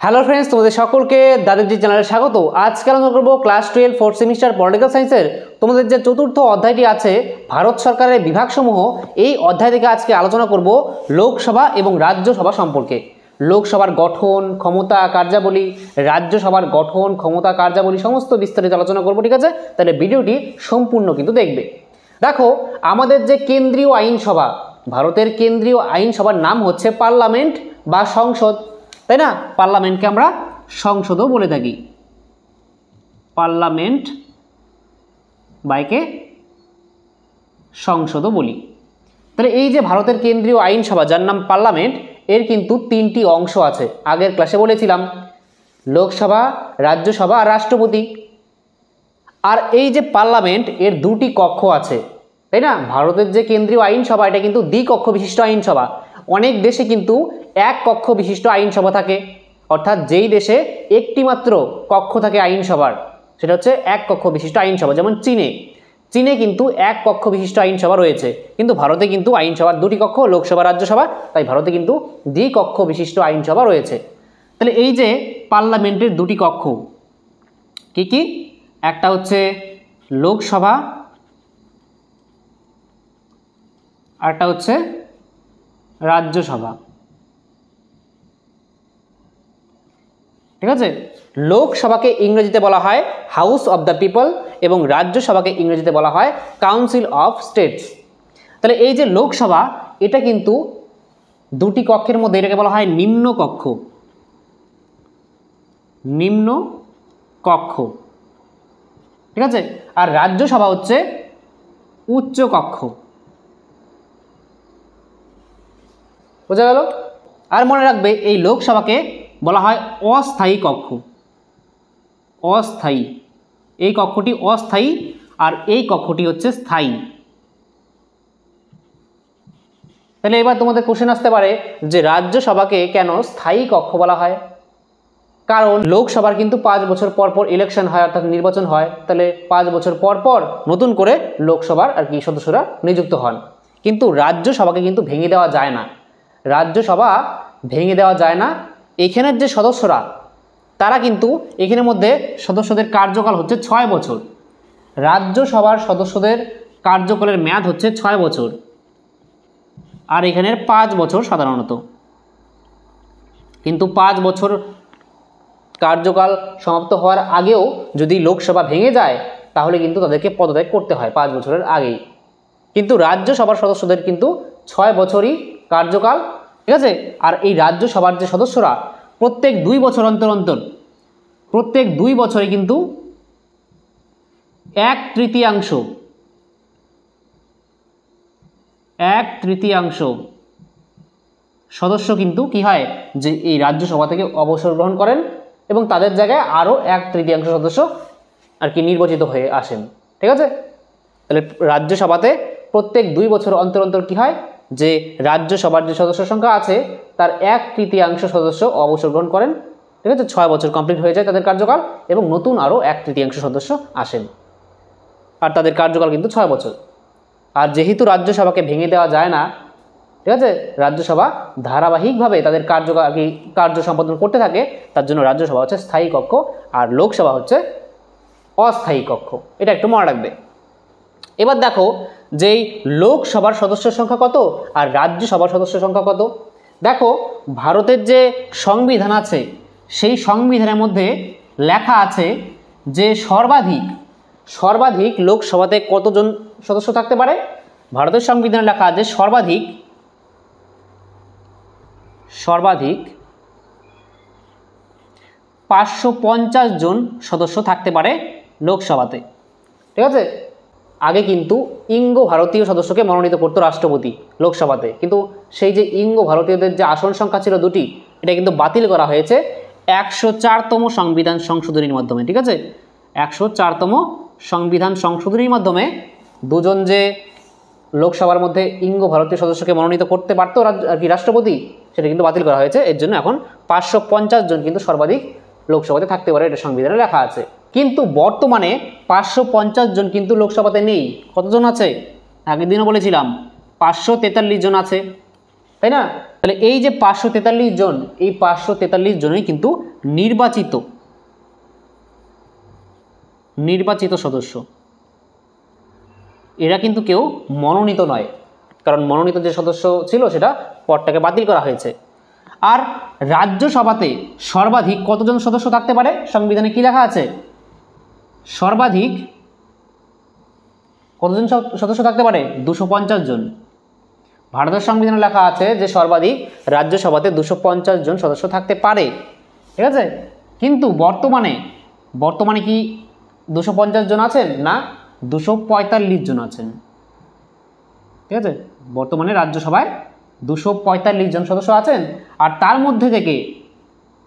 Hello friends, তোমাদের সকলকে দাদাজি চ্যানেলে স্বাগত। আজকে আলোচনা করব ক্লাস 12 ফোর্থ সেমিস্টার পলিটিক্যাল সায়েন্সের তোমাদের যে চতুর্থ অধ্যায়টি আছে ভারত সরকারের বিভাগসমূহ, এই অধ্যায় থেকে আজকে আলোচনা করব লোকসভা এবং রাজ্যসভা সম্পর্কে। লোকসভার গঠন, ক্ষমতা, কার্যাবলী, রাজ্যসভার গঠন, ক্ষমতা, কার্যাবলী সমস্ত বিস্তারিত আলোচনা করব, ঠিক আছে? তাহলে ভিডিওটি সম্পূর্ণ কিন্তু দেখবে। দেখো, আমাদের যে কেন্দ্রীয় আইনসভা, ভারতের কেন্দ্রীয় আইনসভার নাম হচ্ছে পার্লামেন্ট বা সংসদ, তাই না? পার্লামেন্টকে আমরা সংসদও বলে থাকি, পার্লামেন্ট বাইকে সংসদও বলি। তাহলে এই যে ভারতের কেন্দ্রীয় আইনসভা যার নাম পার্লামেন্ট, এর কিন্তু তিনটি অংশ আছে। আগের ক্লাসে বলেছিলাম, লোকসভা, রাজ্যসভা আর রাষ্ট্রপতি। আর এই যে পার্লামেন্ট, এর দুটি কক্ষ আছে, তাই না? ভারতের যে কেন্দ্রীয় আইনসভা, এটা কিন্তু দ্বিকক্ষ বিশিষ্ট আইনসভা। অনেক দেশে কিন্তু এক কক্ষ বিশিষ্ট আইনসভা থাকে, অর্থাৎ যেই দেশে একটি মাত্র কক্ষ থাকে আইনসভার, সেটা হচ্ছে এক কক্ষ বিশিষ্ট আইনসভা। যেমন চীনে কিন্তু এক কক্ষ বিশিষ্ট আইনসভা রয়েছে, কিন্তু ভারতে কিন্তু আইনসভার দুটি কক্ষ, লোকসভা, রাজ্যসভা। তাই ভারতে কিন্তু দ্বিকক্ষ বিশিষ্ট আইনসভা রয়েছে। তাহলে এই যে পার্লামেন্টের দুটি কক্ষ কি কি? একটা হচ্ছে লোকসভা, আরটা হচ্ছে রাজ্যসভা, ঠিক আছে? লোকসভাকে ইংরেজিতে বলা হয় হাউস অব দ্য পিপল এবং রাজ্যসভাকে ইংরেজিতে বলা হয় কাউন্সিল অফ স্টেটস। তাহলে এই যে লোকসভা, এটা কিন্তু দুটি কক্ষের মধ্যে, এটাকে বলা হয় নিম্ন কক্ষ, নিম্ন কক্ষ, ঠিক আছে? আর রাজ্যসভা হচ্ছে উচ্চ কক্ষ। বোঝা গেল? আর মনে রাখবে, এই লোকসভাকে বলা হয় অস্থায়ী কক্ষ, অস্থায়ী। এই কক্ষটি অস্থায়ী আর এই কক্ষটি হচ্ছে স্থায়ী। তাহলে এবার তোমাদের কোশ্চেন আসতে পারে যে রাজ্যসভাকে কেন স্থায়ী কক্ষ বলা হয়? কারণ লোকসভার কিন্তু 5 বছর পর পর ইলেকশন হয়, অর্থাৎ নির্বাচন হয়। তাহলে 5 বছর পর পর নতুন করে লোকসভার সদস্যরা নিযুক্ত হন। কিন্তু রাজ্যসভাকে কিন্তু ভেঙে দেওয়া যায় না, রাজ্যসভা ভেঙে দেওয়া যায় না। এখানের যে সদস্যরা, তারা কিন্তু এখানের মধ্যে সদস্যদের কার্যকাল হচ্ছে 6 বছর। রাজ্যসভার সদস্যদের কার্যকালের মেয়াদ হচ্ছে 6 বছর, আর এখানের 5 বছর সাধারণত। কিন্তু 5 বছর কার্যকাল সমাপ্ত হওয়ার আগেও যদি লোকসভা ভেঙে যায়, তাহলে কিন্তু তাদেরকে পদত্যাগ করতে হয় 5 বছরের আগেই। কিন্তু রাজ্যসভার সদস্যদের কিন্তু 6 বছরই কার্যকাল, ঠিক আছে? আর এই রাজ্যসভার যে সদস্যরা প্রত্যেক 2 বছর অন্তর অন্তর, প্রত্যেক 2 বছরে কিন্তু 1/3 সদস্য কিন্তু কি হয়, যে এই রাজ্যসভা থেকে অবসর গ্রহণ করেন এবং তাদের জায়গায় আরও 1/3 সদস্য নির্বাচিত হয়ে আসেন, ঠিক আছে? তাহলে রাজ্যসভাতে প্রত্যেক 2 বছর অন্তর অন্তর কি হয়, যে রাজ্যসভার যে সদস্য সংখ্যা আছে তার 1/3 সদস্য অবসর গ্রহণ করেন, ঠিক আছে? 6 বছর কমপ্লিট হয়ে যায় তাদের কার্যকাল এবং নতুন আরও 1/3 সদস্য আসেন, আর তাদের কার্যকাল কিন্তু 6 বছর। আর যেহেতু রাজ্যসভাকে ভেঙে দেওয়া যায় না, ঠিক আছে, রাজ্যসভা ধারাবাহিকভাবে তাদের কার্য সম্পাদন করতে থাকে, তার জন্য রাজ্যসভা হচ্ছে স্থায়ী কক্ষ আর লোকসভা হচ্ছে অস্থায়ী কক্ষ। এটা একটু মনে রাখবে। এবার দেখো, যেই লোকসভার সদস্য সংখ্যা কত আর রাজ্যসভার সদস্য সংখ্যা কত। দেখো, ভারতের যে সংবিধান আছে, সেই সংবিধানের মধ্যে লেখা আছে যে সর্বাধিক লোকসভাতে কতজন সদস্য থাকতে পারে। ভারতের সংবিধানে লেখা আছে সর্বাধিক 550 জন সদস্য থাকতে পারে লোকসভাতে, ঠিক আছে? আগে কিন্তু ইঙ্গো ভারতীয় সদস্যকে মনোনীত করতো রাষ্ট্রপতি লোকসভাতে, কিন্তু সেই যে ইঙ্গো ভারতীয়দের যে আসন সংখ্যা ছিল 2টি, এটা কিন্তু বাতিল করা হয়েছে 104তম সংবিধান সংশোধনীর মাধ্যমে, ঠিক আছে? 104তম সংবিধান সংশোধনীর মাধ্যমে 2 জন যে লোকসভার মধ্যে ইঙ্গো ভারতীয় সদস্যকে মনোনীত করতে পারতো রাষ্ট্রপতি, সেটা কিন্তু বাতিল করা হয়েছে। এর জন্য এখন 550 জন কিন্তু সর্বাধিক লোকসভাতে থাকতে পারে, এটা সংবিধানে লেখা আছে। কিন্তু বর্তমানে 550 জন কিন্তু লোকসভাতে নেই। কতজন আছে? আগের দিনও বলেছিলাম 543 জন আছে, তাই না? তাহলে এই যে 543 জন, এই 543 জনই কিন্তু নির্বাচিত সদস্য, এরা কিন্তু কেউ মনোনীত নয়, কারণ মনোনীত যে সদস্য ছিল সেটা পদটাকে বাতিল করা হয়েছে। আর রাজ্যসভাতে সর্বাধিক কতজন সদস্য থাকতে পারে? সংবিধানে কি লেখা আছে? সর্বাধিক কতজন সদস্য থাকতে পারে? 250 জন। ভারতের সংবিধানে লেখা আছে যে সর্বাধিক রাজ্যসভাতে 250 জন সদস্য থাকতে পারে, ঠিক আছে। কিন্তু বর্তমানে কি 250 জন আছেন? না, 245 জন আছেন, ঠিক আছে। বর্তমানে রাজ্যসভায় 245 জন সদস্য আছেন, আর তার মধ্যে থেকে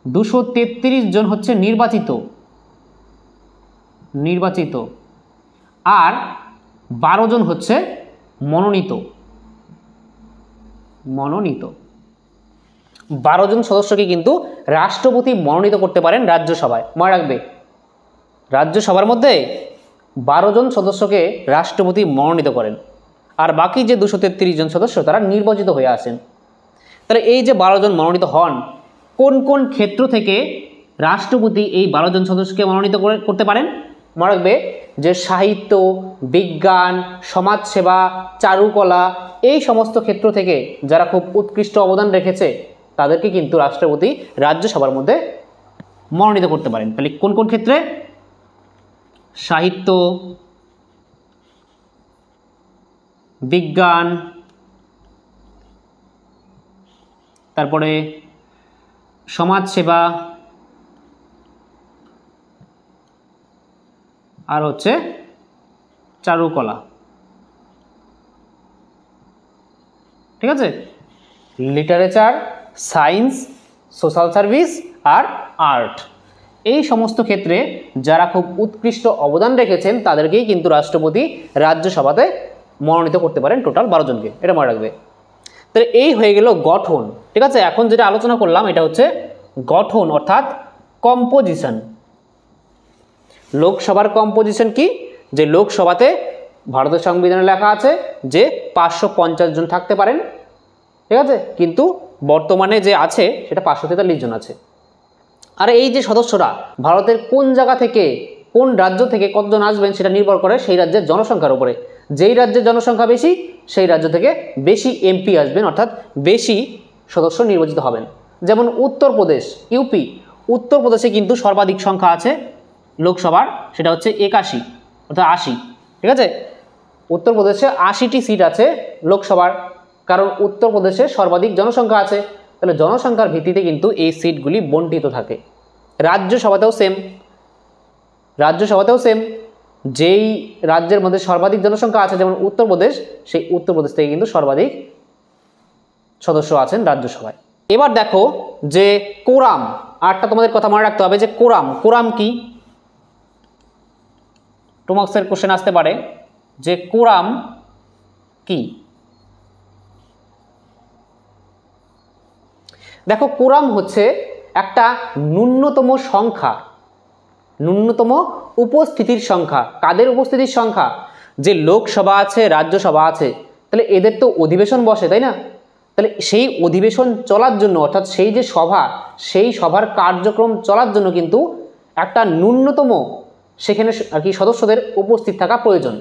233 জন হচ্ছে নির্বাচিত আর 12 জন হচ্ছে মনোনীত। 12 জন সদস্যকে কিন্তু রাষ্ট্রপতি মনোনীত করতে পারেন রাজ্যসভায়, মনে রাখবে। রাজ্যসভার মধ্যে 12 জন সদস্যকে রাষ্ট্রপতি মনোনীত করেন, আর বাকি যে 233 জন সদস্য তারা নির্বাচিত হয়ে আসেন। তাহলে এই যে 12 জন মনোনীত হন, কোন কোন ক্ষেত্র থেকে রাষ্ট্রপতি এই 12 জন সদস্যকে মনোনীত করতে পারেন? মনে রাখবে যে সাহিত্য, বিজ্ঞান, সমাজসেবা, চারুকলা, এই সমস্ত ক্ষেত্র থেকে যারা খুব উৎকৃষ্ট অবদান রেখেছে তাদেরকে কিন্তু রাষ্ট্রপতি রাজ্যসভার মধ্যে মনোনীত করতে পারেন। তাহলে কোন কোন ক্ষেত্রে? সাহিত্য, বিজ্ঞান, তারপরে সমাজসেবা, আর হচ্ছে চারুকলা, ঠিক আছে। লিটারেচার, সায়েন্স, সোশ্যাল সার্ভিস আর আর্ট, এই সমস্ত ক্ষেত্রে যারা খুব উৎকৃষ্ট অবদান রেখেছেন তাদেরকেই কিন্তু রাষ্ট্রপতি রাজ্যসভাতে মনোনীত করতে পারেন, টোটাল 12 জনকে, এটা মনে রাখবে। তাহলে এই হয়ে গেল গঠন, ঠিক আছে। এখন যেটা আলোচনা করলাম এটা হচ্ছে গঠন, অর্থাৎ কম্পোজিশন। লোকসভার কম্পোজিশন কি? যে লোকসভাতে ভারতের সংবিধানে লেখা আছে যে 550 জন থাকতে পারেন, ঠিক আছে, কিন্তু বর্তমানে যে আছে সেটা 543 জন আছে। আর এই যে সদস্যরা ভারতের কোন জায়গা থেকে, কোন রাজ্য থেকে কতজন আসবেন সেটা নির্ভর করে সেই রাজ্যের জনসংখ্যার উপরে। যেই রাজ্যের জনসংখ্যা বেশি সেই রাজ্য থেকে বেশি এমপি আসবেন, অর্থাৎ বেশি সদস্য নির্বাচিত হবেন। যেমন উত্তরপ্রদেশ, ইউপি, উত্তরপ্রদেশে কিন্তু সর্বাধিক সংখ্যা আছে লোকসভার, সেটা হচ্ছে 81, অর্থাৎ 80, ঠিক আছে। উত্তরপ্রদেশে 80টি সিট আছে লোকসভার, কারণ উত্তরপ্রদেশে সর্বাধিক জনসংখ্যা আছে। তাহলে জনসংখ্যার ভিত্তিতে কিন্তু এই সিটগুলি বণ্টিত থাকে। রাজ্যসভাতেও সেম, যেই রাজ্যের মধ্যে সর্বাধিক জনসংখ্যা আছে যেমন উত্তরপ্রদেশ, সেই উত্তরপ্রদেশ থেকে কিন্তু সর্বাধিক সদস্য আছেন রাজ্যসভায়। এবার দেখো যে কোরাম, আরটা তোমাদের কথা মনে রাখতে হবে যে কোরাম কি? টুমার্কসের কোশ্চেন আসতে পারে যে কোরাম কি। দেখো, কোরাম হচ্ছে একটা ন্যূনতম সংখ্যা, ন্যূনতম উপস্থিতির সংখ্যা। কাদের উপস্থিতির সংখ্যা? যে লোকসভা আছে, রাজ্যসভা আছে, তাহলে এদের তো অধিবেশন বসে, তাই না? তাহলে সেই অধিবেশন চলার জন্য, অর্থাৎ সেই যে সভা, সেই সভার কার্যক্রম চলার জন্য কিন্তু একটা ন্যূনতম সেখানে আর কি সদস্যদের উপস্থিত থাকা প্রয়োজন।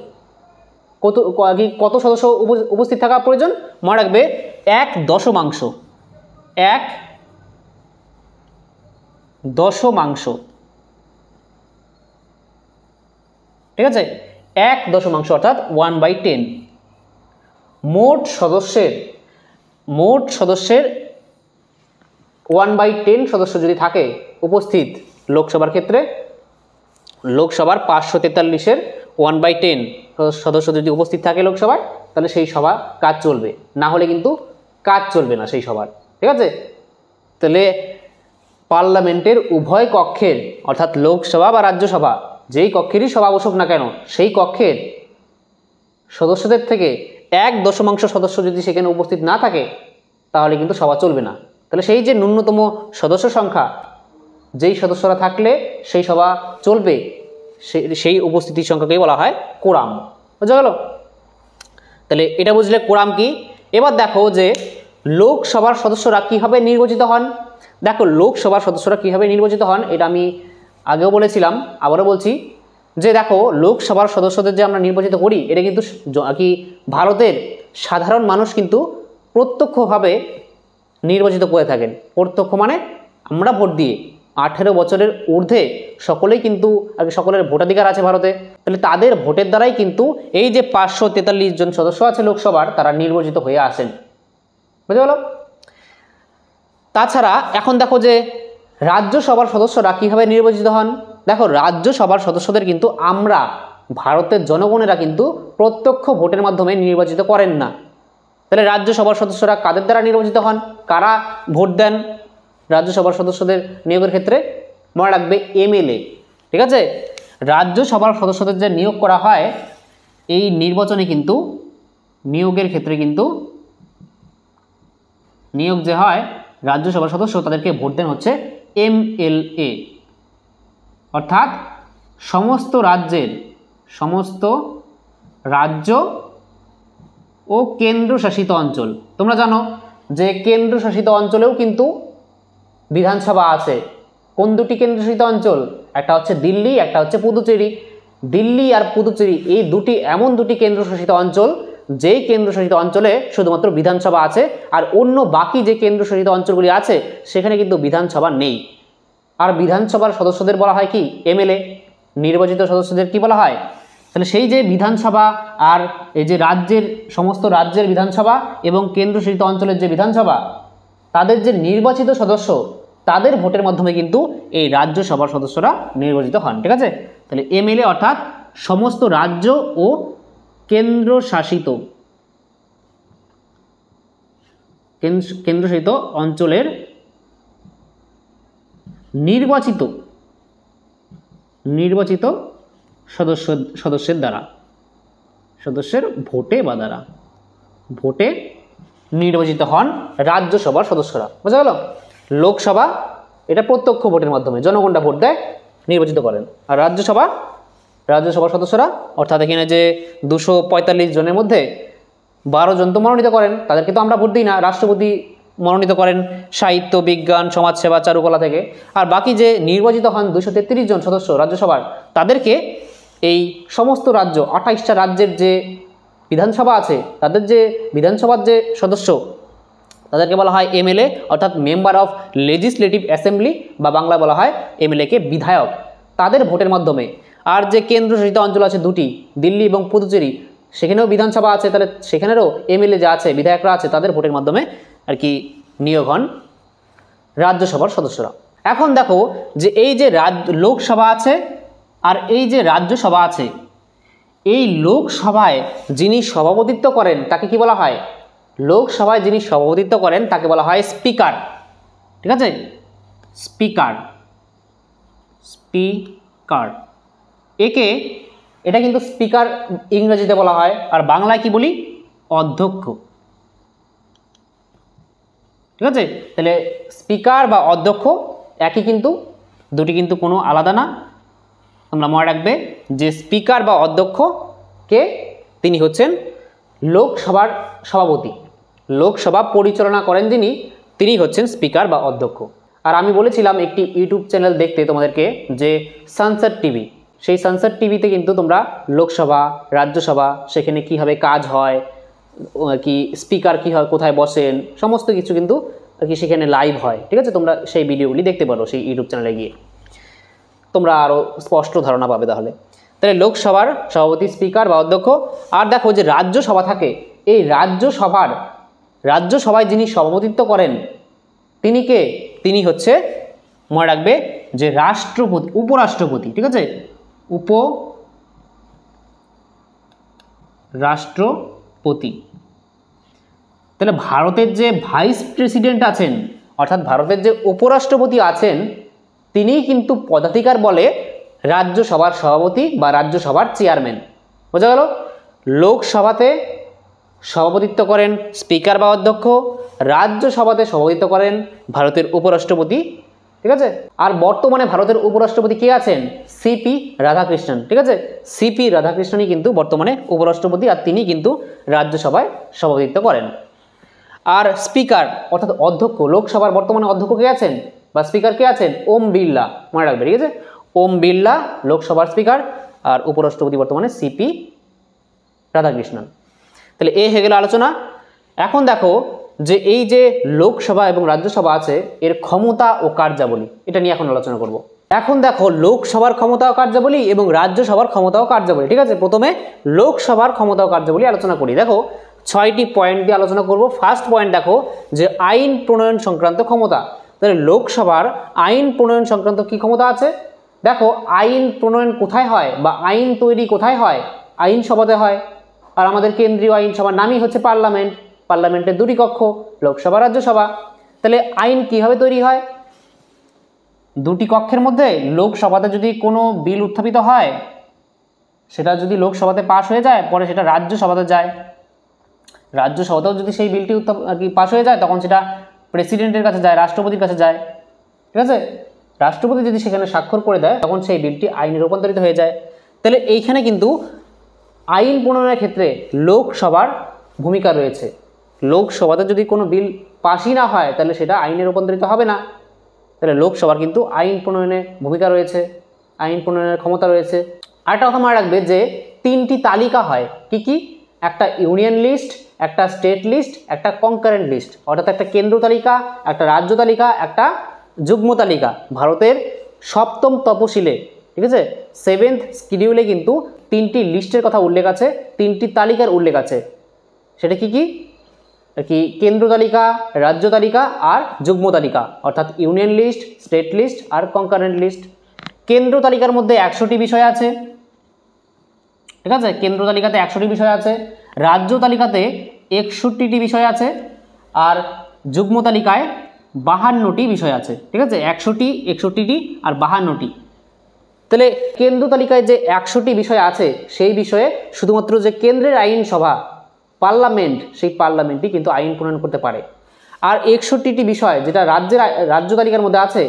কত সদস্য উপস্থিত থাকা প্রয়োজন? মনে রাখবে 1/10, 1/10, ঠিক আছে। 1/10 অর্থাৎ 1/10। মোট সদস্যের 1/10 সদস্য যদি থাকে উপস্থিত লোকসভার ক্ষেত্রে, লোকসভার 543-এর 1/10 সদস্য যদি উপস্থিত থাকে লোকসভায়, তাহলে সেই সভা কাজ চলবে, না হলে কিন্তু কাজ চলবে না সেই সভার, ঠিক আছে। তাহলে পার্লামেন্টের উভয় কক্ষের, অর্থাৎ লোকসভা বা রাজ্যসভা, যেই কক্ষেরই সভা বসুক না কেন, সেই কক্ষের সদস্যদের থেকে 1/10 সদস্য যদি সেখানে উপস্থিত না থাকে তাহলে কিন্তু সভা চলবে না। তাহলে সেই যে ন্যূনতম সদস্য সংখ্যা, যেই সদস্যরা থাকলে সেই সভা চলবে, সেই উপস্থিতির সংখ্যাকেই বলা হয় কোরাম। বোঝা গেল? তাহলে এটা বুঝলে কোরাম কি। এবার দেখো যে লোকসভার সদস্যরা কীভাবে নির্বাচিত হন। দেখো লোকসভার সদস্যরা কীভাবে নির্বাচিত হন এটা আমি আগেও বলেছিলাম, আবারও বলছি যে দেখো লোকসভার সদস্যদের যে আমরা নির্বাচিত করি এটা কিন্তু কি ভারতের সাধারণ মানুষ কিন্তু প্রত্যক্ষভাবে নির্বাচিত করে থাকেন। প্রত্যক্ষ মানে আমরা ভোট দিয়ে 18 বছরের ঊর্ধ্বে সকলেই কিন্তু সকলের ভোটাধিকার আছে ভারতে, তাহলে তাদের ভোটের দ্বারাই কিন্তু এই যে 543 জন সদস্য আছে লোকসভার তারা নির্বাচিত হয়ে আসেন। বুঝতে পারলো? তাছাড়া এখন দেখো যে রাজ্যসভার সদস্যরা কীভাবে নির্বাচিত হন। দেখো রাজ্যসভার সদস্যদের কিন্তু আমরা ভারতের জনগণেরা কিন্তু প্রত্যক্ষ ভোটের মাধ্যমে নির্বাচিত করেন না। তাহলে রাজ্যসভার সদস্যরা কাদের দ্বারা নির্বাচিত হন, কারা ভোট দেন রাজ্যসভার সদস্যদের নিয়োগের ক্ষেত্রে? মনে রাখবে এমএলএ। ঠিক আছে, রাজ্যসভার সদস্যদের যে নিয়োগ করা হয় এই নির্বাচনে কিন্তু নিয়োগের ক্ষেত্রে কিন্তু নিয়োগ যে হয় রাজ্যসভার সদস্য তাদেরকে ভোট দেন হচ্ছে এমএলএ, অর্থাৎ সমস্ত রাজ্য ও কেন্দ্রশাসিত অঞ্চল। তোমরা জানো যে কেন্দ্রশাসিত অঞ্চলেও কিন্তু বিধানসভা আছে। কোন দুটি কেন্দ্রশাসিত অঞ্চল? একটা হচ্ছে দিল্লি, একটা হচ্ছে পুদুচেরি। দিল্লি আর পুদুচেরি এই এমন দুটি কেন্দ্রশাসিত অঞ্চল যেই কেন্দ্রশাসিত অঞ্চলে শুধুমাত্র বিধানসভা আছে, আর অন্য বাকি যে কেন্দ্রশাসিত অঞ্চলগুলি আছে সেখানে কিন্তু বিধানসভা নেই। আর বিধানসভার সদস্যদের বলা হয় কি? এমএলএ। নির্বাচিত সদস্যদের কি বলা হয়? তাহলে সেই যে বিধানসভা আর এই যে সমস্ত রাজ্যের বিধানসভা এবং কেন্দ্রশাসিত অঞ্চলের যে বিধানসভা তাদের যে নির্বাচিত সদস্য তাদের ভোটের মাধ্যমে কিন্তু এই রাজ্যসভার সদস্যরা নির্বাচিত হন। ঠিক আছে, তাহলে এমএলএ অর্থাৎ সমস্ত রাজ্য ও কেন্দ্রশাসিত অঞ্চলের নির্বাচিত সদস্যের ভোটে নির্বাচিত হন রাজ্যসভার সদস্যরা। বোঝা গেল? লোকসভা এটা প্রত্যক্ষ ভোটের মাধ্যমে জনগণরা ভোট দেয়, নির্বাচিত করেন। আর রাজ্যসভার সদস্যরা অর্থাৎ এখানে যে 245 জনের মধ্যে 12 জন তো মনোনীত করেন, তাদেরকে তো আমরা ভোট দিই না, রাষ্ট্রপতি মনোনীত করেন সাহিত্য, বিজ্ঞান, সমাজসেবা, চারুকলা থেকে। আর বাকি যে নির্বাচিত হন 233 জন সদস্য রাজ্যসভার, তাদেরকে এই সমস্ত রাজ্য 28টা রাজ্যের যে বিধানসভা আছে তাদের যে বিধানসভার যে সদস্য তাদেরকে বলা হয় এমএলএ, অর্থাৎ মেম্বার অফ লেজিসলেটিভ অ্যাসেম্বলি, বা বাংলা বলা হয় এমএলএকে বিধায়ক, তাদের ভোটের মাধ্যমে। আর যে কেন্দ্রশাসিত অঞ্চল আছে দুটি, দিল্লি এবং পুদুচেরি, সেখানেও বিধানসভা আছে, তাহলে সেখানেরও এমএলএ যা আছে, বিধায়করা আছে, তাদের ভোটের মাধ্যমে আর কি নিয়োগ হন রাজ্যসভার সদস্যরা। এখন দেখো যে এই যে লোকসভা আছে আর এই যে রাজ্যসভা আছে, এই লোকসভায় যিনি সভাপতিত্ব করেন তাকে কি বলা হয়? লোকসভায় যিনি সভাপতিত্ব করেন তাকে বলা হয় স্পিকার। ঠিক আছে, স্পিকার। এটা কিন্তু স্পিকার ইংরেজিতে বলা হয়, আর বাংলায় কি বলি? অধ্যক্ষ। ঠিক আছে, তাহলে স্পিকার বা অধ্যক্ষ একই, কিন্তু দুটি কিন্তু কোনো আলাদা না। তোমরা মনে রাখবে যে স্পিকার বা অধ্যক্ষ কে? তিনি হচ্ছেন লোকসভার সভাপতি। লোকসভা পরিচালনা করেন যিনি, তিনি হচ্ছেন স্পিকার বা অধ্যক্ষ। আর আমি বলেছিলাম একটি ইউটিউব চ্যানেল দেখতে তোমাদেরকে, যে সানসেট টিভি। সেই সানসেট টিভিতে কিন্তু তোমরা লোকসভা, রাজ্যসভা, সেখানে কীভাবে কাজ হয়, কি স্পিকার কী হয়, কোথায় বসেন, সমস্ত কিছু কিন্তু আর কি সেখানে লাইভ হয়। ঠিক আছে, তোমরা সেই ভিডিওগুলি দেখতে পারো সেই ইউটিউব চ্যানেলে গিয়ে, তোমরা আরও স্পষ্ট ধারণা পাবে। তাহলে লোকসভার সভাপতি স্পিকার বা অধ্যক্ষ। আর দেখো যে রাজ্যসভা থাকে, এই রাজ্যসভায় যিনি সভাপতিত্ব করেন তিনি কে? তিনি হচ্ছে, মনে রাখবে যে উপরাষ্ট্রপতি। ঠিক আছে, উপরাষ্ট্রপতি। তাহলে ভারতের যে ভাইস প্রেসিডেন্ট আছেন, অর্থাৎ ভারতের যে উপরাষ্ট্রপতি আছেন, তিনিই কিন্তু পদাধিকার বলে রাজ্যসভার সভাপতি বা রাজ্যসভার চেয়ারম্যান। বোঝা গেল? লোকসভাতে সভাপতিত্ব করেন স্পিকার বা অধ্যক্ষ, রাজ্যসভাতে সভাপতিত্ব করেন ভারতের উপরাষ্ট্রপতি। ঠিক আছে, আর বর্তমানে ভারতের উপরাষ্ট্রপতি কে আছেন? সিপি রাধাকৃষ্ণন। ঠিক আছে, সিপি রাধাকৃষ্ণনই কিন্তু বর্তমানে উপরাষ্ট্রপতি, আর তিনি কিন্তু রাজ্যসভায় সভাপতিত্ব করেন। আর স্পিকার অর্থাৎ অধ্যক্ষ, লোকসভার বর্তমানে অধ্যক্ষ কে আছেন বা স্পিকার কে আছেন? ওম বিড়লা, মনে রাখবে, ঠিক আছে? ওম বিড়লা লোকসভার স্পিকার, আর উপরাষ্ট্রপতি বর্তমানে সিপি রাধাকৃষ্ণন। তাহলে এই হয়ে গেল আলোচনা। এখন দেখো যে এই যে লোকসভা এবং রাজ্যসভা আছে এর ক্ষমতা ও কার্যাবলী, এটা নিয়ে এখন আলোচনা করব। এখন দেখো লোকসভার ক্ষমতা ও কার্যাবলী এবং রাজ্যসভার ক্ষমতা ও কার্যাবলী, ঠিক আছে? প্রথমে লোকসভার ক্ষমতা ও কার্যাবলী আলোচনা করি। দেখো 6টি পয়েন্ট দিয়ে আলোচনা করব। ফার্স্ট পয়েন্ট দেখো যে আইন প্রণয়ন সংক্রান্ত ক্ষমতা। তাহলে লোকসভার আইন প্রণয়ন সংক্রান্ত কি ক্ষমতা আছে? দেখো আইন প্রণয়ন কোথায় হয় বা আইন তৈরি কোথায় হয়? আইনসভাতে হয়। আর আমাদের কেন্দ্রীয় আইনসভার নামই হচ্ছে পার্লামেন্ট। পার্লামেন্টের দুটি কক্ষ, লোকসভা রাজ্যসভা। তাহলে আইন কিভাবে তৈরি হয়? দুটি কক্ষের মধ্যে লোকসভাতে যদি কোনো বিল উত্থাপিত হয়, সেটা যদি লোকসভাতে পাশ হয়ে যায়, পরে সেটা রাজ্যসভাতে যায়। রাজ্যসভাতেও যদি সেই বিলটি পাশ হয়ে যায়, তখন সেটা প্রেসিডেন্টের কাছে যায়, রাষ্ট্রপতির কাছে যায়, ঠিক আছে? রাষ্ট্রপতি যদি সেখানে স্বাক্ষর করে দেয়, তখন সেই বিলটি আইনে রূপান্তরিত হয়ে যায়। তাহলে এইখানে কিন্তু আইন প্রণয়নের ক্ষেত্রে লোকসভার ভূমিকা রয়েছে। লোকসভাতে যদি কোনো বিল পাশই না হয়, তাহলে সেটা আইনে রূপান্তরিত হবে না। তাহলে লোকসভার কিন্তু আইন প্রণয়নে ভূমিকা রয়েছে, আইন প্রণয়নের ক্ষমতা রয়েছে। আরেকটা কথা মনে রাখবে যে 3টি তালিকা হয়। কি কি? একটা ইউনিয়ন লিস্ট, একটা স্টেট লিস্ট, একটা কনকারেন্ট লিস্ট। অর্থাৎ একটা কেন্দ্র তালিকা, একটা রাজ্য তালিকা, একটা যুগ্ম তালিকা। ভারতের 7ম তপশিলে, ঠিক আছে, 7th শিডিউলে কিন্তু 3টি লিস্টের কথা উল্লেখ আছে, 3টি তালিকার উল্লেখ আছে। সেটা কি কি? কি কেন্দ্র তালিকা, রাজ্য তালিকা আর যুগ্ম তালিকা, অর্থাৎ ইউনিয়ন লিস্ট, স্টেট লিস্ট আর কনকারেন্ট লিস্ট। কেন্দ্র তালিকার মধ্যে 100টি বিষয় আছে, ঠিক আছে? কেন্দ্র তালিকাতে 100টি বিষয় আছে। রাজ্য তালিকাতে 61টি বিষয় আছে। আর যুগ্ম তালিকায় 52টি বিষয় আছে, ঠিক আছে? 100টি, 61টি আর 52টি। তাহলে কেন্দ্র তালিকায় যে 100টি বিষয় আছে, সেই বিষয়ে শুধুমাত্র যে কেন্দ্রের আইনসভা পার্লামেন্ট, সেই পার্লামেন্টই কিন্তু আইন প্রণয়ন করতে পারে। আর 61টি বিষয় যেটা রাজ্য তালিকার মধ্যে আছে,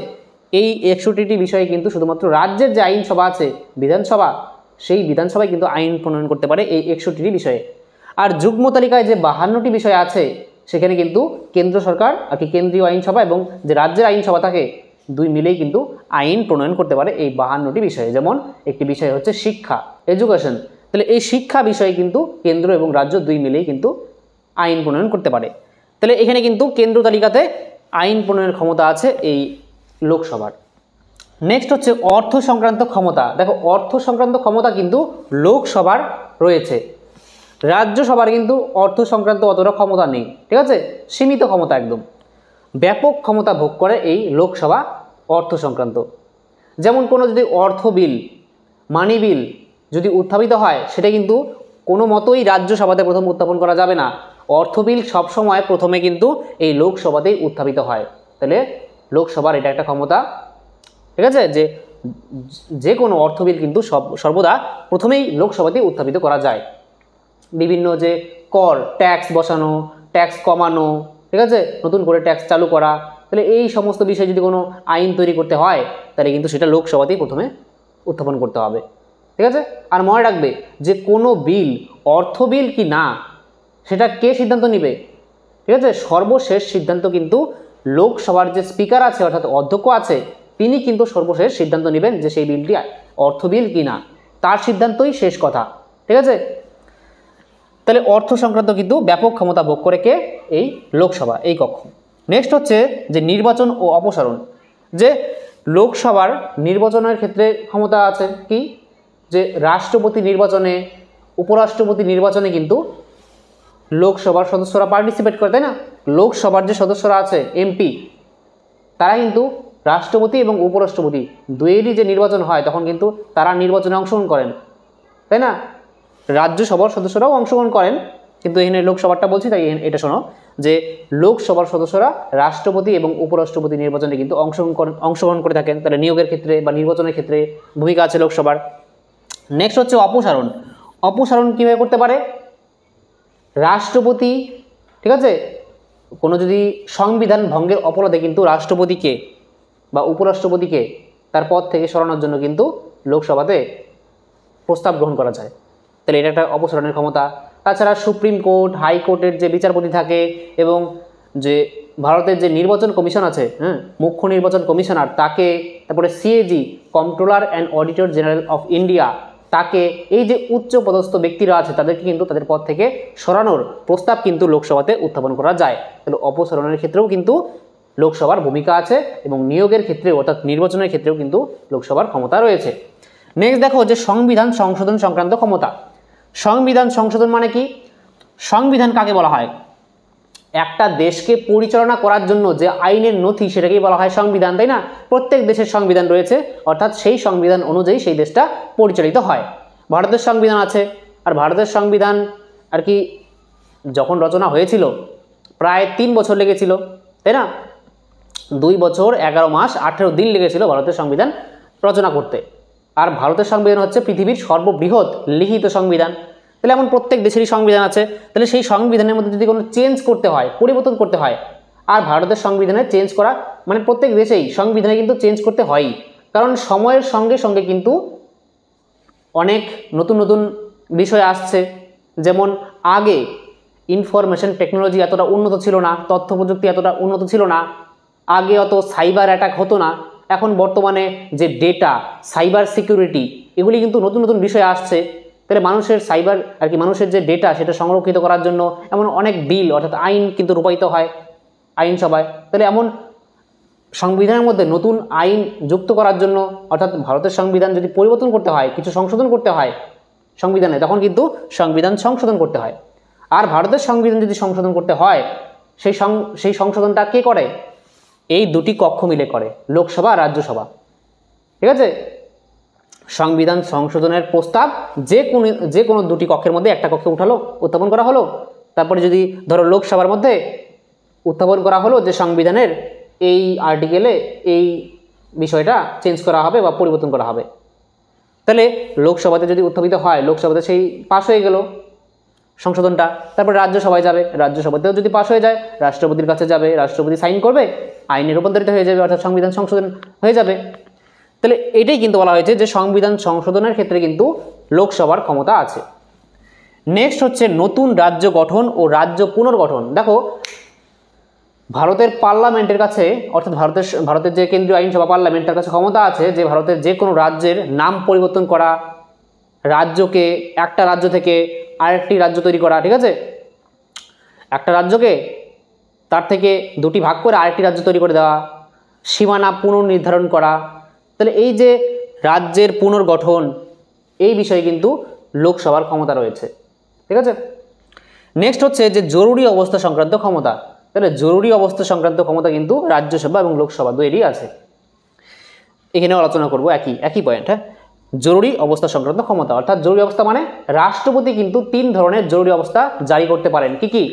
এই 61টি বিষয়ে কিন্তু শুধুমাত্র রাজ্যের যে আইনসভা আছে, বিধানসভা, সেই বিধানসভায় কিন্তু আইন প্রণয়ন করতে পারে এই 61টি বিষয়ে। আর যুগ্ম তালিকায় যে 52টি বিষয় আছে, সেখানে কিন্তু কেন্দ্র সরকার আর কি কেন্দ্রীয় আইনসভা এবং যে রাজ্যের আইনসভা থাকে, দুই মিলেই কিন্তু আইন প্রণয়ন করতে পারে এই 52টি বিষয়ে। যেমন একটি বিষয় হচ্ছে শিক্ষা, এডুকেশন। তাহলে এই শিক্ষা বিষয়ে কিন্তু কেন্দ্র এবং রাজ্য দুই মিলেই কিন্তু আইন প্রণয়ন করতে পারে। তাহলে এখানে কিন্তু কেন্দ্র তালিকাতে আইন প্রণয়নের ক্ষমতা আছে এই লোকসভার। নেক্সট হচ্ছে অর্থ সংক্রান্ত ক্ষমতা। দেখো অর্থ সংক্রান্ত ক্ষমতা কিন্তু লোকসভার রয়েছে, রাজ্যসভার কিন্তু অর্থ সংক্রান্ত অতটা ক্ষমতা নেই, ঠিক আছে? সীমিত ক্ষমতা, একদম ব্যাপক ক্ষমতা ভোগ করে এই লোকসভা অর্থ সংক্রান্ত। যেমন কোনো যদি অর্থ বিল, মানি বিল যদি উত্থাপিত হয়, সেটা কিন্তু কোনো মতোই রাজ্যসভাতে প্রথম উত্থাপন করা যাবে না। অর্থ বিল সবসময় প্রথমে কিন্তু এই লোকসভাতেই উত্থাপিত হয়। তাহলে লোকসভার এটা একটা ক্ষমতা, ঠিক আছে? যে কোনো অর্থ বিল কিন্তু সর্বদা প্রথমেই লোকসভাতেই উত্থাপিত করা যায়। বিভিন্ন যে কর, ট্যাক্স বসানো, ট্যাক্স কমানো, ঠিক আছে, নতুন করে ট্যাক্স চালু করা, তাহলে এই সমস্ত বিষয়ে যদি কোনো আইন তৈরি করতে হয়, তাহলে কিন্তু সেটা লোকসভাতেই প্রথমে উত্থাপন করতে হবে, ঠিক আছে? আর মনে রাখবে যে কোনো বিল অর্থ বিল কি না, সেটা কে সিদ্ধান্ত নেবে, ঠিক আছে? সর্বশেষ সিদ্ধান্ত কিন্তু লোকসভার যে স্পিকার আছে অর্থাৎ অধ্যক্ষ আছে, তিনি কিন্তু সর্বশেষ সিদ্ধান্ত নেবেন যে সেই বিলটি অর্থ বিল কি না। তার সিদ্ধান্তই শেষ কথা, ঠিক আছে? তাহলে অর্থ সংক্রান্ত কিন্তু ব্যাপক ক্ষমতা ভোগ করে কে? এই লোকসভা, এই কক্ষ। নেক্সট হচ্ছে যে নির্বাচন ও অপসারণ। যে লোকসভার নির্বাচনের ক্ষেত্রে ক্ষমতা আছে কি? যে রাষ্ট্রপতি নির্বাচনে, উপরাষ্ট্রপতি নির্বাচনে কিন্তু লোকসভার সদস্যরা পার্টিসিপেট করে, তাই না? লোকসভার যে সদস্যরা আছে এমপি, তারা কিন্তু রাষ্ট্রপতি এবং উপরাষ্ট্রপতি দুয়েরই যে নির্বাচন হয়, তখন কিন্তু তারা নির্বাচনে অংশগ্রহণ করেন, তাই না? রাজ্যসভার সদস্যরাও অংশগ্রহণ করেন, কিন্তু এখানে লোকসভাটা বলছি, তাই এটা শোনো যে লোকসভার সদস্যরা রাষ্ট্রপতি এবং উপরাষ্ট্রপতি নির্বাচনে কিন্তু অংশগ্রহণ করে থাকেন। তাহলে নিয়োগের ক্ষেত্রে বা নির্বাচনের ক্ষেত্রে ভূমিকা আছে লোকসভার। নেক্সট হচ্ছে অপসারণ। অপসারণ কীভাবে করতে পারে? রাষ্ট্রপতি, ঠিক আছে, কোনো যদি সংবিধান ভঙ্গের অপরাধে কিন্তু রাষ্ট্রপতিকে বা উপরাষ্ট্রপতিকে তার পদ থেকে সরানোর জন্য কিন্তু লোকসভাতে প্রস্তাব গ্রহণ করা যায়। তাহলে এটা একটা অপসারণের ক্ষমতা। তাছাড়া সুপ্রিম কোর্ট, হাইকোর্টের যে বিচারপতি থাকে এবং যে ভারতের যে নির্বাচন কমিশন আছে, হ্যাঁ, মুখ্য নির্বাচন কমিশনার, তাকে, তারপরে CAG controller and auditor general of India, তাকে, এই যে উচ্চ পদস্থ ব্যক্তিরা আছে তাদেরকে কিন্তু তাদের পদ থেকে সরানোর প্রস্তাব কিন্তু লোকসভাতে উত্থাপন করা যায়। তাহলে অপসারণের ক্ষেত্রেও কিন্তু লোকসভার ভূমিকা আছে এবং নিয়োগের ক্ষেত্রেও অর্থাৎ নির্বাচনের ক্ষেত্রেও কিন্তু লোকসভার ক্ষমতা রয়েছে। নেক্সট দেখো যে সংবিধান সংশোধন সংক্রান্ত ক্ষমতা। সংবিধান সংশোধন মানে কি? সংবিধান কাকে বলা হয়? একটা দেশকে পরিচালনা করার জন্য যে আইনের নথি সেটাকেই বলা হয় সংবিধান, তাই না? প্রত্যেক দেশের সংবিধান রয়েছে, অর্থাৎ সেই সংবিধান অনুযায়ী সেই দেশটা পরিচালিত হয়। ভারতের সংবিধান আছে, আর ভারতের সংবিধান আর কি যখন রচনা হয়েছিল প্রায় 3 বছর লেগেছিল, তাই না? 2 বছর 11 মাস 18 দিন লেগেছিল ভারতের সংবিধান রচনা করতে। আর ভারতের সংবিধান হচ্ছে পৃথিবীর সর্ববৃহৎ লিখিত সংবিধান। তাহলে এমন প্রত্যেক দেশেরই সংবিধান আছে, তাহলে সেই সংবিধানের মধ্যে যদি কোনো চেঞ্জ করতে হয়, পরিবর্তন করতে হয়, আর ভারতের সংবিধানে চেঞ্জ করা মানে প্রত্যেক দেশেই সংবিধানে কিন্তু চেঞ্জ করতে হয়ই, কারণ সময়ের সঙ্গে সঙ্গে কিন্তু অনেক নতুন নতুন বিষয় আসছে। যেমন আগে ইনফরমেশন টেকনোলজি এতটা উন্নত ছিল না, তথ্য প্রযুক্তি এতটা উন্নত ছিল না, আগে অত সাইবার অ্যাটাক হতো না। এখন বর্তমানে যে ডেটা, সাইবার সিকিউরিটি, এগুলি কিন্তু নতুন নতুন বিষয় আসছে। তাহলে মানুষের সাইবার আর কি মানুষের যে ডেটা সেটা সংরক্ষিত করার জন্য এমন অনেক বিল অর্থাৎ আইন কিন্তু রূপায়িত হয় আইনসভায়। তাহলে এমন সংবিধানের মধ্যে নতুন আইন যুক্ত করার জন্য অর্থাৎ ভারতের সংবিধান যদি পরিবর্তন করতে হয়, কিছু সংশোধন করতে হয় সংবিধানে, তখন কিন্তু সংবিধান সংশোধন করতে হয়। আর ভারতের সংবিধান যদি সংশোধন করতে হয় সেই সংশোধনটা কে করে? এই দুটি কক্ষ মিলে করে, লোকসভা আর রাজ্যসভা। ঠিক আছে? সংবিধান সংশোধনের প্রস্তাব যে কোনো দুটি কক্ষের মধ্যে একটা কক্ষে উত্থাপন করা হলো, তারপরে যদি ধরো লোকসভার মধ্যে উত্থাপন করা হলো যে সংবিধানের এই আর্টিকেলে এই বিষয়টা চেঞ্জ করা হবে বা পরিবর্তন করা হবে, তাহলে লোকসভাতে যদি উত্থাপিত হয়, লোকসভাতে সেই পাস হয়ে গেল সংশোধনটা, তারপরে রাজ্যসভায় যাবে, রাজ্যসভাতেও যদি পাস হয়ে যায় রাষ্ট্রপতির কাছে যাবে, রাষ্ট্রপতি সাইন করবে, আইনে রূপান্তরিত হয়ে যাবে, অর্থাৎ সংবিধান সংশোধন হয়ে যাবে। তাহলে এটাই কিন্তু বলা হয়েছে যে সংবিধান সংশোধনের ক্ষেত্রে কিন্তু লোকসভার ক্ষমতা আছে। নেক্সট হচ্ছে নতুন রাজ্য গঠন ও রাজ্য পুনর্গঠন। দেখো ভারতের পার্লামেন্টের কাছে অর্থাৎ ভারতের যে কেন্দ্রীয় আইনসভা পার্লামেন্টের কাছে ক্ষমতা আছে যে ভারতের যে কোনো রাজ্যের নাম পরিবর্তন করা, রাজ্যকে একটা রাজ্য থেকে আরেকটি রাজ্য তৈরি করা, ঠিক আছে, একটা রাজ্যকে তার থেকে দুটি ভাগ করে আরেকটি রাজ্য তৈরি করে দেওয়া, সীমানা পুনর্নির্ধারণ করা। তাহলে এই যে রাজ্যের পুনর্গঠন, এই বিষয়ে কিন্তু লোকসভার ক্ষমতা রয়েছে। ঠিক আছে? নেক্সট হচ্ছে যে জরুরি অবস্থা সংক্রান্ত ক্ষমতা। তাহলে জরুরি অবস্থা সংক্রান্ত ক্ষমতা কিন্তু রাজ্যসভা এবং লোকসভা দুইয়েরই আছে। এখানেও আলোচনা করব একই পয়েন্ট। হ্যাঁ, জরুরি অবস্থা সংক্রান্ত ক্ষমতা অর্থাৎ জরুরি অবস্থা মানে রাষ্ট্রপতি কিন্তু 3 ধরনের জরুরি অবস্থা জারি করতে পারেন। কি?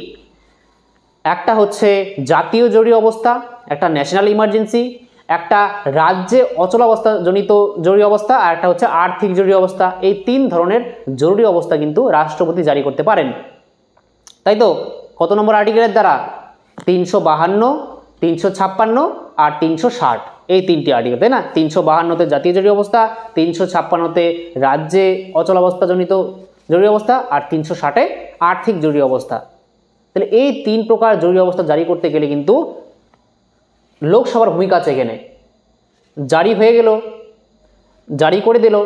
একটা হচ্ছে জাতীয় জরুরি অবস্থা, একটা ন্যাশনাল ইমার্জেন্সি, একটা রাজ্যে অচলাবস্থা জনিত জরুরি অবস্থা, আর একটা হচ্ছে আর্থিক জরুরি অবস্থা। এই 3 ধরনের জরুরি অবস্থা কিন্তু রাষ্ট্রপতি জারি করতে পারেন। তাই তো? কত নম্বর আর্টিকেলের দ্বারা? 352, 356 আর 360, এই 3টি আর্টিকেল, তাই না? 352তে জাতীয় জরুরি অবস্থা, 356তে রাজ্যে অচলাবস্থাজনিত জরুরি অবস্থা, আর 360-এ আর্থিক জরুরি অবস্থা। তাহলে এই 3 প্রকার জরুরি অবস্থা জারি করতে গেলে কিন্তু লোকসভার ভূমিকা আছে। এখানে জারি হয়ে গেল, জারি করে দিল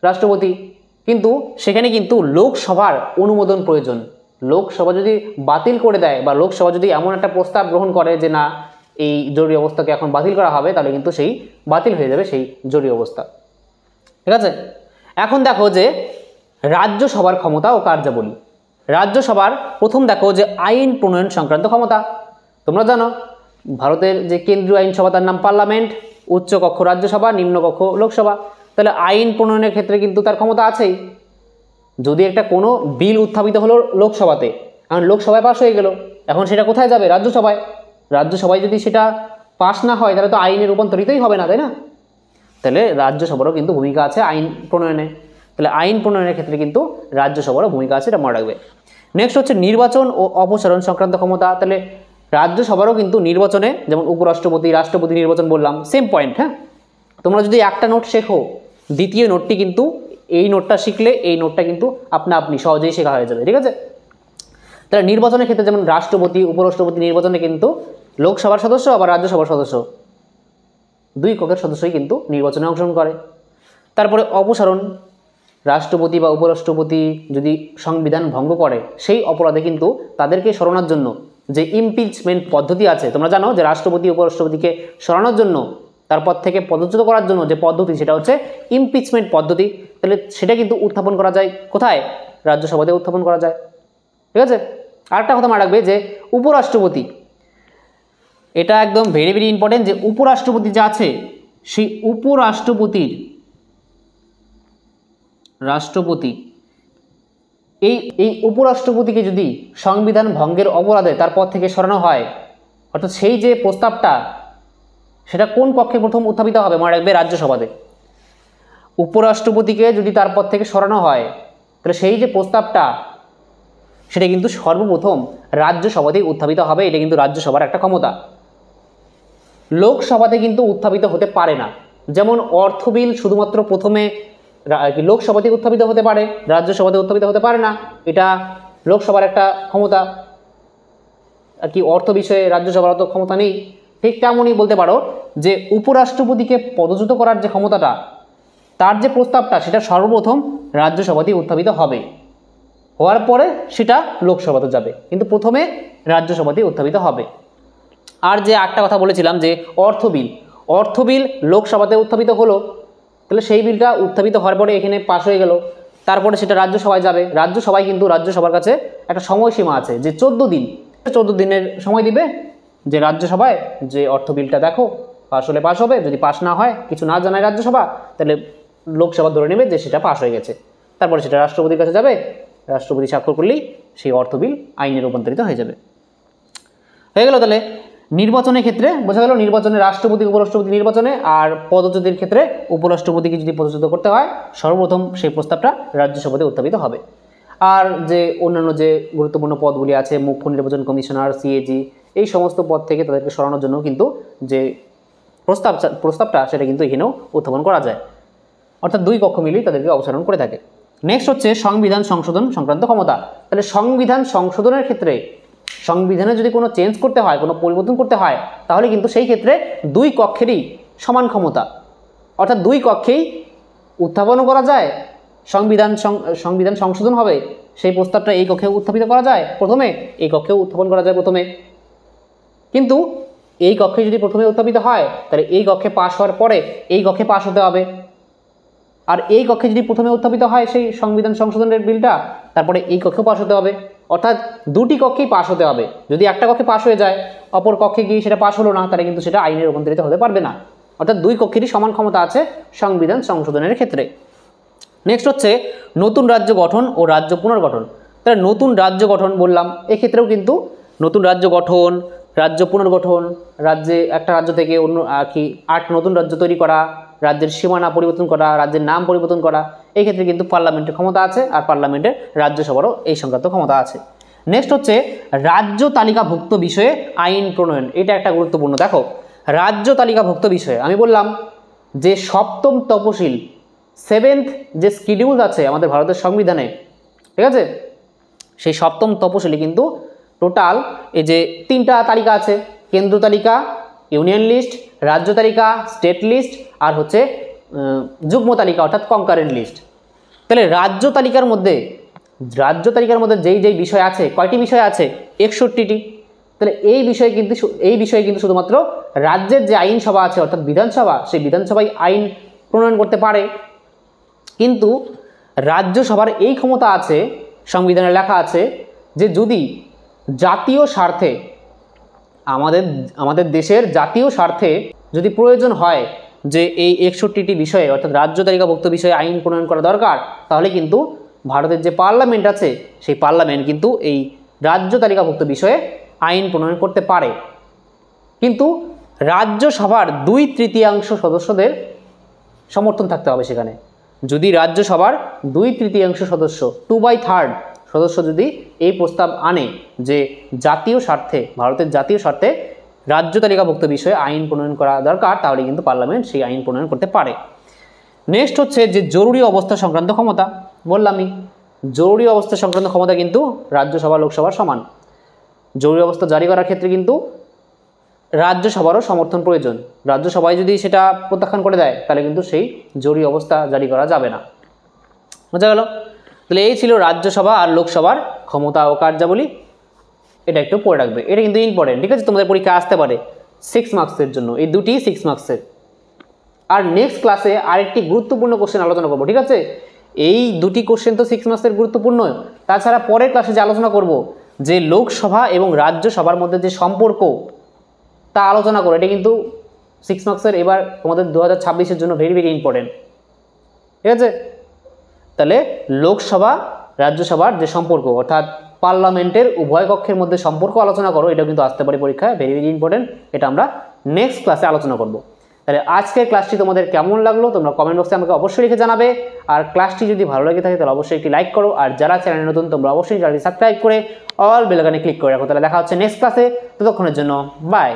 রাষ্ট্রপতি, কিন্তু সেখানে কিন্তু লোকসভার অনুমোদন প্রয়োজন। লোকসভা যদি বাতিল করে দেয় বা লোকসভা যদি এমন একটা প্রস্তাব গ্রহণ করে যে না এই জরুরি অবস্থাকে এখন বাতিল করা হবে, তাহলে কিন্তু সেই বাতিল হয়ে যাবে সেই জরুরি অবস্থা। ঠিক আছে? এখন দেখো যে রাজ্যসভার ক্ষমতা ও কার্যাবলী। রাজ্যসভার প্রথম দেখো যে আইন প্রণয়ন সংক্রান্ত ক্ষমতা। তোমরা জানো ভারতের যে কেন্দ্রীয় আইনসভা তার নাম পার্লামেন্ট, উচ্চ কক্ষ রাজ্যসভা, নিম্ন কক্ষ লোকসভা। তাহলে আইন প্রণয়নের ক্ষেত্রে কিন্তু তার ক্ষমতা আছেই। যদি একটা কোনো বিল উত্থাপিত হলো লোকসভাতে, এখন লোকসভায় পাস হয়ে গেল, এখন সেটা কোথায় যাবে? রাজ্যসভায়। রাজ্যসভায় যদি সেটা পাস না হয় তাহলে তো আইনে রূপান্তরিতই হবে না, তাই না? তাহলে রাজ্যসভারও কিন্তু ভূমিকা আছে আইন প্রণয়নে। তাহলে আইন প্রণয়নের ক্ষেত্রে কিন্তু রাজ্যসভারও ভূমিকা আছে, এটা মনে রাখবে। নেক্সট হচ্ছে নির্বাচন ও অপসারণ সংক্রান্ত ক্ষমতা। তাহলে রাজ্যসভারও কিন্তু নির্বাচনে, যেমন উপরাষ্ট্রপতি, রাষ্ট্রপতি নির্বাচন বললাম, সেম পয়েন্ট। হ্যাঁ, তোমরা যদি একটা নোট শেখো, দ্বিতীয় নোটটি কিন্তু এই নোটটা শিখলে এই নোটটা কিন্তু আপনা আপনি সহজেই শেখা হয়ে যাবে। ঠিক আছে? তাহলে নির্বাচনের ক্ষেত্রে যেমন রাষ্ট্রপতি উপরাষ্ট্রপতি নির্বাচনে কিন্তু লোকসভার সদস্য আবার রাজ্যসভার সদস্য দুই কক্ষের সদস্যই কিন্তু নির্বাচনে অংশগ্রহণ করে। তারপরে অপসারণ, রাষ্ট্রপতি বা উপরাষ্ট্রপতি যদি সংবিধান ভঙ্গ করে সেই অপরাধে কিন্তু তাদেরকে সরানোর জন্য যে ইমপিচমেন্ট পদ্ধতি আছে, তোমরা জানো যে রাষ্ট্রপতি উপরাষ্ট্রপতিকে সরানোর জন্য তার পদ থেকে পদচ্যুত করার জন্য যে পদ্ধতি সেটা হচ্ছে ইমপিচমেন্ট পদ্ধতি। তাহলে সেটা কিন্তু উত্থাপন করা যায় কোথায়? রাজ্যসভাতে উত্থাপন করা যায়। ঠিক আছে, আরেকটা কথা মনে রাখবে যে উপরাষ্ট্রপতি, এটা একদম ভেরি ভেরি ইম্পর্টেন্ট, যে উপরাষ্ট্রপতি যা আছে সেই উপরাষ্ট্রপতির রাষ্ট্রপতি এই উপরাষ্ট্রপতিকে যদি সংবিধান ভঙ্গের অপরাধে তার পদ থেকে সরানো হয়, অর্থাৎ সেই যে প্রস্তাবটা সেটা কোন পক্ষে প্রথম উত্থাপিত হবে? মনে রাখবে রাজ্যসভাতে। উপরাষ্ট্রপতিকে যদি তার পদ থেকে সরানো হয় তাহলে সেই যে প্রস্তাবটা সেটা কিন্তু সর্বপ্রথম রাজ্যসভাতেই উত্থাপিত হবে। এটা কিন্তু রাজ্যসভার একটা ক্ষমতা, লোকসভাতে কিন্তু উত্থাপিত হতে পারে না। যেমন অর্থ বিল শুধুমাত্র প্রথমে লোকসভাতে উত্থাপিত হতে পারে, রাজ্যসভাতে উত্থাপিত হতে পারে না, এটা লোকসভার একটা ক্ষমতা আর কি, অর্থ বিষয়ে রাজ্যসভার অত ক্ষমতা নেই। ঠিক তেমনই বলতে পারো যে উপরাষ্ট্রপতিকে পদচ্যুত করার যে ক্ষমতাটা, তার যে প্রস্তাবটা সেটা সর্বপ্রথম রাজ্যসভাতেই উত্থাপিত হবে, হওয়ার পরে সেটা লোকসভাতে যাবে, কিন্তু প্রথমে রাজ্যসভাতেই উত্থাপিত হবে। আর যে একটা কথা বলেছিলাম যে অর্থ বিল লোকসভাতে উত্থাপিত হলো, তাহলে সেই বিলটা উত্থাপিত হওয়ার পরে এখানে পাশ হয়ে গেল, তারপরে সেটা রাজ্যসভায় যাবে। রাজ্যসভায় কিন্তু রাজ্যসভার কাছে একটা সময়সীমা আছে যে 14 দিনের সময় দিবে যে রাজ্যসভায় যে অর্থ বিলটা দেখো পাশ হলে পাশ হবে, যদি পাশ না হয়, কিছু না জানায় রাজ্যসভা, তাহলে লোকসভা ধরে নেবে যে সেটা পাশ হয়ে গেছে। তারপরে সেটা রাষ্ট্রপতির কাছে যাবে, রাষ্ট্রপতি স্বাক্ষর করলেই সেই অর্থ বিল আইনে রূপান্তরিত হয়ে যাবে। হয়ে গেল। তাহলে নির্বাচনের ক্ষেত্রে বোঝা গেল, নির্বাচনে রাষ্ট্রপতি উপরাষ্ট্রপতি নির্বাচনে, আর পদচ্যুতির ক্ষেত্রে উপরাষ্ট্রপতিকে যদি পদচ্যুত করতে হয় সর্বপ্রথম সেই প্রস্তাবটা রাজ্যসভাতে উত্থাপিত হবে। আর যে অন্যান্য যে গুরুত্বপূর্ণ পদগুলি আছে, মুখ্য নির্বাচন কমিশনার, সিএজি, এই সমস্ত পদ থেকে তাদেরকে সরানোর জন্য কিন্তু যে প্রস্তাবটা সেটা কিন্তু এখানেও উত্থাপন করা যায়, অর্থাৎ দুই কক্ষ মিলেই তাদেরকে অপসারণ করে থাকে। নেক্সট হচ্ছে সংবিধান সংশোধন সংক্রান্ত ক্ষমতা। তাহলে সংবিধান সংশোধনের ক্ষেত্রে সংবিধানে যদি কোনো চেঞ্জ করতে হয়, কোনো পরিবর্তন করতে হয়, তাহলে কিন্তু সেই ক্ষেত্রে দুই কক্ষেরই সমান ক্ষমতা, অর্থাৎ দুই কক্ষেই উত্থাপনও করা যায়, সংবিধান সংশোধন হবে সেই প্রস্তাবটা এই কক্ষে উত্থাপিত করা যায় প্রথমে, এই কক্ষেও উত্থাপন করা যায় প্রথমে। কিন্তু এই কক্ষে যদি প্রথমে উত্থাপিত হয় তাহলে এই কক্ষে পাশ হওয়ার পরে এই কক্ষে পাশ হতে হবে, আর এই কক্ষে যদি প্রথমে উত্থাপিত হয় সেই সংবিধান সংশোধনের বিলটা, তারপরে এই কক্ষেও পাশ হতে হবে, অর্থাৎ দুটি কক্ষেই পাশ হতে হবে। যদি একটা কক্ষে পাশ হয়ে যায়, অপর কক্ষে গিয়ে সেটা পাশ হলো না, তাহলে কিন্তু সেটা আইনে রূপান্তরিত হতে পারবে না। অর্থাৎ দুই কক্ষেরই সমান ক্ষমতা আছে সংবিধান সংশোধনের ক্ষেত্রে। নেক্সট হচ্ছে নতুন রাজ্য গঠন ও রাজ্য পুনর্গঠন। তাহলে নতুন রাজ্য গঠন বললাম, এক্ষেত্রেও কিন্তু নতুন রাজ্য গঠন, রাজ্য পুনর্গঠন, একটা রাজ্য থেকে অন্য কি 8 নতুন রাজ্য তৈরি করা, রাজ্যের সীমানা পরিবর্তন করা, রাজ্যের নাম পরিবর্তন করা, এই ক্ষেত্রে কিন্তু পার্লামেন্টের ক্ষমতা আছে, আর পার্লামেন্টের রাজ্যসভারও এই সংক্রান্ত ক্ষমতা আছে। নেক্সট হচ্ছে রাজ্য তালিকাভুক্ত বিষয়ে আইন প্রণয়ন। এটা একটা গুরুত্বপূর্ণ। দেখো, রাজ্য তালিকাভুক্ত বিষয়ে আমি বললাম যে সপ্তম তপশিল, 7th যে শিডিউল আছে আমাদের ভারতের সংবিধানে, ঠিক আছে, সেই সপ্তম তপশিলে কিন্তু টোটাল এই যে 3টা তালিকা আছে, কেন্দ্র তালিকা, ইউনিয়ন লিস্ট, রাজ্য তালিকা, স্টেট লিস্ট, আর হচ্ছে যুগ্ম তালিকা অর্থাৎ কনকারেন্ট লিস্ট। তাহলে রাজ্য তালিকার মধ্যে যেই বিষয় আছে, কয়টি বিষয় আছে? 61টি। তাহলে এই বিষয়ে কিন্তু শুধুমাত্র রাজ্যের যে আইনসভা আছে অর্থাৎ বিধানসভা, সেই বিধানসভায় আইন প্রণয়ন করতে পারে। কিন্তু রাজ্যসভার এই ক্ষমতা আছে, সংবিধানে লেখা আছে যে যদি জাতীয় স্বার্থে, আমাদের দেশের জাতীয় স্বার্থে যদি প্রয়োজন হয় যে এই 61টি বিষয়ে অর্থাৎ রাজ্য তালিকাভুক্ত বিষয়ে আইন প্রণয়ন করা দরকার, তাহলে কিন্তু ভারতের যে পার্লামেন্ট আছে সেই পার্লামেন্ট কিন্তু এই রাজ্য তালিকাভুক্ত বিষয়ে আইন প্রণয়ন করতে পারে। কিন্তু রাজ্যসভার 2/3 সদস্যদের সমর্থন থাকতে হবে সেখানে। যদি রাজ্যসভার 2/3 সদস্য, 2/3 সদস্য যদি এই প্রস্তাব আনে যে জাতীয় স্বার্থে, ভারতের জাতীয় স্বার্থে রাজ্য তালিকাভুক্ত বিষয়ে আইন প্রণয়ন করা দরকার, তাহলে কিন্তু পার্লামেন্ট সেই আইন প্রণয়ন করতে পারে। নেক্সট হচ্ছে যে জরুরি অবস্থা সংক্রান্ত ক্ষমতা। বললামই জরুরি অবস্থা সংক্রান্ত ক্ষমতা কিন্তু রাজ্যসভা লোকসভার সমান। জরুরি অবস্থা জারি করার ক্ষেত্রে কিন্তু রাজ্যসভারও সমর্থন প্রয়োজন। রাজ্যসভায় যদি সেটা প্রত্যাখ্যান করে দেয় তাহলে কিন্তু সেই জরুরি অবস্থা জারি করা যাবে না। বোঝা গেল? তাহলে এই ছিল রাজ্যসভা আর লোকসভার ক্ষমতা ও কার্যাবলী। এটা একটু পড়ে রাখবে, এটা কিন্তু ইম্পর্টেন্ট, ঠিক আছে? তোমাদের পরীক্ষা আসতে পারে 6 মার্কসের জন্য, এই দুটি 6 মার্কসের। আর নেক্সট ক্লাসে আরেকটি গুরুত্বপূর্ণ কোশ্চেন আলোচনা করবো, ঠিক আছে? এই দুটি কোশ্চেন তো 6 মার্কসের গুরুত্বপূর্ণ, তাছাড়া পরের ক্লাসে যে আলোচনা করব যে লোকসভা এবং রাজ্যসভার মধ্যে যে সম্পর্ক তা আলোচনা করো। এটা কিন্তু 6 মার্কসের এবার তোমাদের 2026-এর জন্য ভেরি ভেরি ইম্পর্টেন্ট, ঠিক আছে? তাহলে লোকসভা রাজ্যসভার যে সম্পর্ক অর্থাৎ পার্লামেন্টের উভয় কক্ষের মধ্যে সম্পর্ক আলোচনা করো, এটা কিন্তু আসতে পারে পরীক্ষায়, ভেরি ভেরি ইম্পর্টেন্ট। এটা আমরা নেক্সট ক্লাসে আলোচনা করব। তাহলে আজকের ক্লাসটি তোমাদের কেমন লাগলো তোমরা কমেন্ট বক্সে আমাকে অবশ্যই লিখে জানাবে। আর ক্লাসটি যদি ভালো লাগে থাকে তাহলে অবশ্যই একটি লাইক করো, আর যারা চ্যানেলে নতুন তোমরা অবশ্যই চ্যানেলটি সাবস্ক্রাইব করে অল বেল আইকনে ক্লিক করে রাখো। তাহলে দেখা হচ্ছে নেক্সট ক্লাসে, ততক্ষণের জন্য বাই।